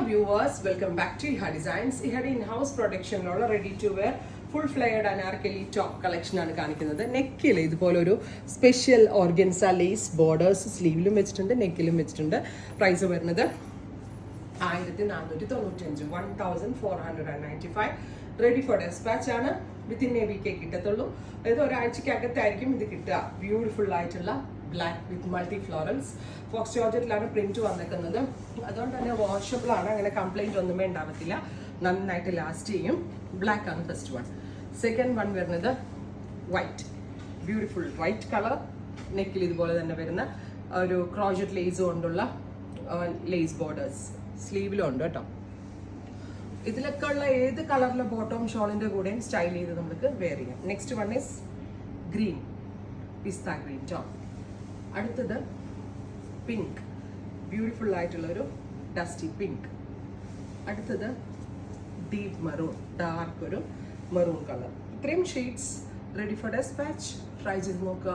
viewers, welcome back to Iha Designs. Ihade in-house production ഉള്ള ready to wear full flared anarkali top collection ആണ് കാണിക്കുന്നത്. നെക്കിൽ ഇതുപോലെ ഒരു സ്പെഷ്യൽ ഓർഗൻസ ലേസ് ബോർഡേഴ്സ് സ്ലീവിലും വെച്ചിട്ടുണ്ട്, നെക്കിലും വെച്ചിട്ടുണ്ട്. പ്രൈസ് വരുന്നത് 1495, 1495. റെഡി ഫോർ ഡെസ്പാച്ച് ആണ്. വിത്തിൻ എ വീക്കേ കിട്ടത്തുള്ളൂ. അതായത് ഒരാഴ്ചക്കകത്തായിരിക്കും ഇത് കിട്ടുക. ബ്യൂട്ടിഫുൾ ആയിട്ടുള്ള black with multi florals faux ജോർജറ്റിലാണ് പ്രിന്റ് വന്നിരിക്കുന്നത്. അതുകൊണ്ട് തന്നെ വാഷബിൾ ആണ്, അങ്ങനെ കംപ്ലൈന്റ് ഒന്നുമേ ഉണ്ടാവത്തില്ല, നന്നായിട്ട് ലാസ്റ്റ് ചെയ്യും. ബ്ലാക്ക് ആണ് ഫസ്റ്റ് വൺ. സെക്കൻഡ് വൺ വരുന്നത് വൈറ്റ്, ബ്യൂട്ടിഫുൾ വൈറ്റ് കളർ. നെക്കിൽ ഇതുപോലെ തന്നെ വരുന്ന ഒരു ക്രോജറ്റ് ലേസ് കൊണ്ടുള്ള ലേസ് ബോർഡേഴ്സ് സ്ലീവിലും ഉണ്ട് കേട്ടോ. ഇതിലൊക്കെ ഉള്ള ഏത് കളറിലെ ബോട്ടം ഷോളിന്റെ കൂടെയും സ്റ്റൈൽ ചെയ്ത് നമുക്ക് വെയർ ചെയ്യാം. Next one is green, pista green top. അടുത്തത് പിങ്ക്, ബ്യൂട്ടിഫുൾ ആയിട്ടുള്ള ഒരു ഡസ്റ്റി പിങ്ക്. അടുത്തത് ഡീപ്പ് മെറൂൺ, ഡാർക്ക് ഒരു മെറൂൺ കളർ. ഇത്രയും shades ready for despatch. Try ചെയ്ത് നോക്കുക.